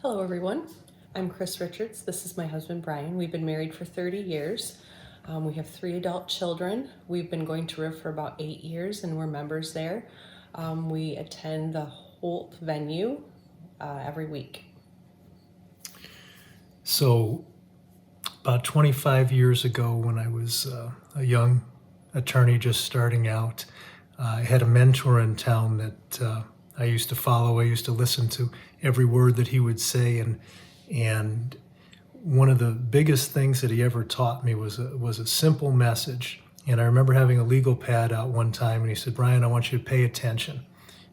Hello, everyone. I'm Chris Richards. This is my husband, Brian. We've been married for 30 years. We have 3 adult children. We've been going to RIV for about 8 years, and we're members there. We attend the Holt venue every week. So, about 25 years ago, when I was a young attorney just starting out, I had a mentor in town that I used to follow. I used to listen to every word that he would say, and one of the biggest things that he ever taught me was a simple message. And I remember having a legal pad out one time, and he said, "Brian, I want you to pay attention."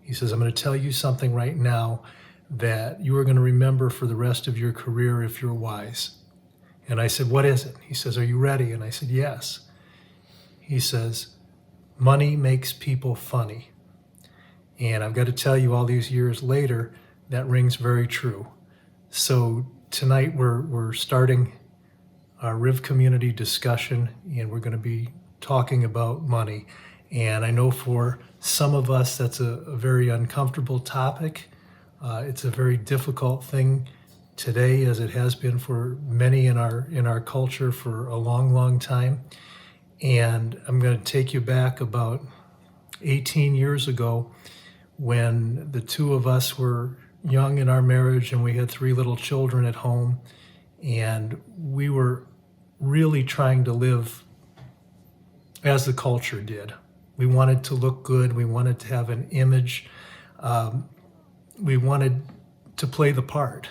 He says, "I'm going to tell you something right now that you are going to remember for the rest of your career if you're wise." And I said, "What is it?" He says, "Are you ready?" And I said, "Yes." He says, "Money makes people funny." And I've got to tell you, all these years later, that rings very true. So tonight we're starting our RIV community discussion, and we're going to be talking about money. And I know for some of us that's a very uncomfortable topic. It's a very difficult thing today, as it has been for many in our culture for a long time. And I'm going to take you back about 18 years ago, when the two of us were young in our marriage and we had 3 little children at home, and we were really trying to live as the culture did. We wanted to look good. We wanted to have an image. We wanted to play the part.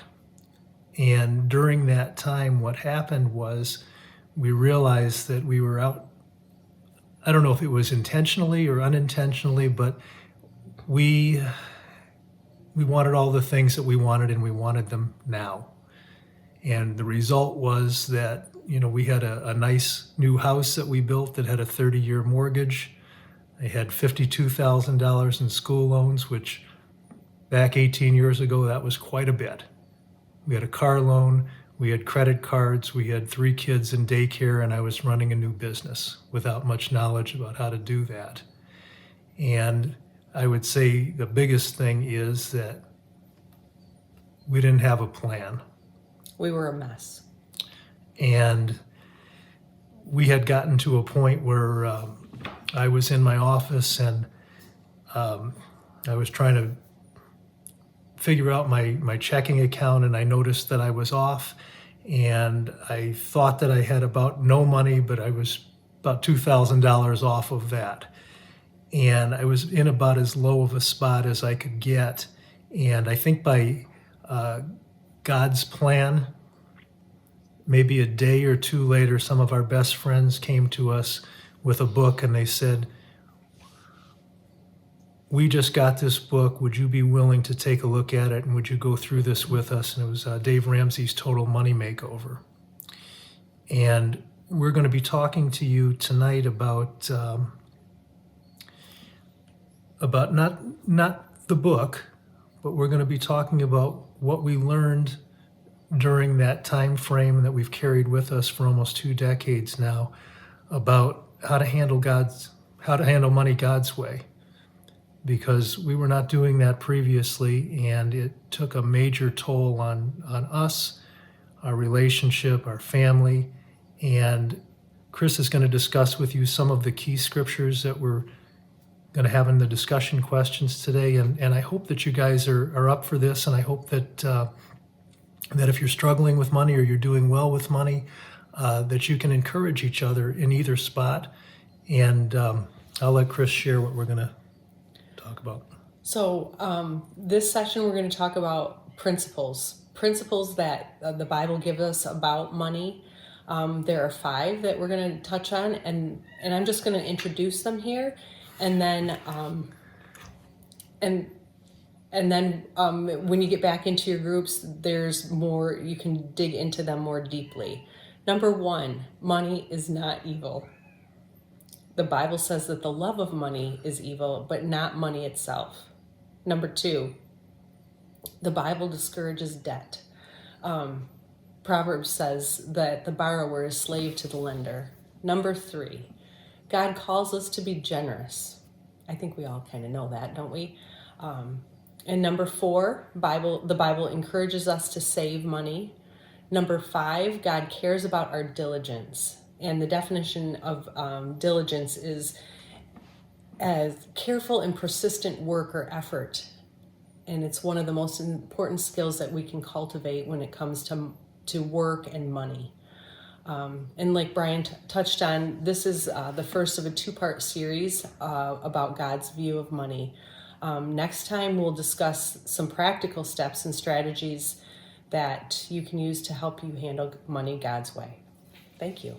And during that time, what happened was we realized that we were out, I don't know if it was intentionally or unintentionally, but we wanted all the things that we wanted, and we wanted them now. And the result was that, we had a nice new house that we built that had a 30-year mortgage. I had $52,000 in school loans, which back 18 years ago, that was quite a bit. We had a car loan, we had credit cards, we had 3 kids in daycare, and I was running a new business without much knowledge about how to do that. And I would say the biggest thing is that we didn't have a plan. We were a mess. And we had gotten to a point where I was in my office, and I was trying to figure out my checking account, and I noticed that I was off, and I thought that I had about no money, but I was about $2,000 off of that. And I was in about as low of a spot as I could get. And I think by God's plan, maybe a day or two later, some of our best friends came to us with a book, and they said, "We just got this book. Would you be willing to take a look at it, and would you go through this with us?" And it was Dave Ramsey's Total Money Makeover. And we're going to be talking to you tonight about not the book, but we're going to be talking about what we learned during that time frame that we've carried with us for almost 2 decades now, about how to handle money God's way. Because we were not doing that previously, and it took a major toll on us, our relationship, our family. And Chris is going to discuss with you some of the key scriptures that we're going to have in the discussion questions today. And I hope that you guys are up for this, and I hope that that if you're struggling with money or you're doing well with money, that you can encourage each other in either spot. And I'll let Chris share what we're going to talk about. So this session, we're going to talk about principles that the Bible gives us about money. There are 5 that we're going to touch on, and I'm just going to introduce them here, and then when you get back into your groups, there's more, you can dig into them more deeply. Number 1, money is not evil. The Bible says that the love of money is evil, but not money itself. Number 2, the Bible discourages debt. Proverbs says that the borrower is slave to the lender. Number 3, God calls us to be generous. I think we all kind of know that, don't we? And number 4, the Bible encourages us to save money. Number 5, God cares about our diligence. And the definition of diligence is as careful and persistent work or effort. And it's one of the most important skills that we can cultivate when it comes to work and money. And like Brian touched on, this is the first of a 2-part series about God's view of money. Next time, we'll discuss some practical steps and strategies that you can use to help you handle money God's way. Thank you.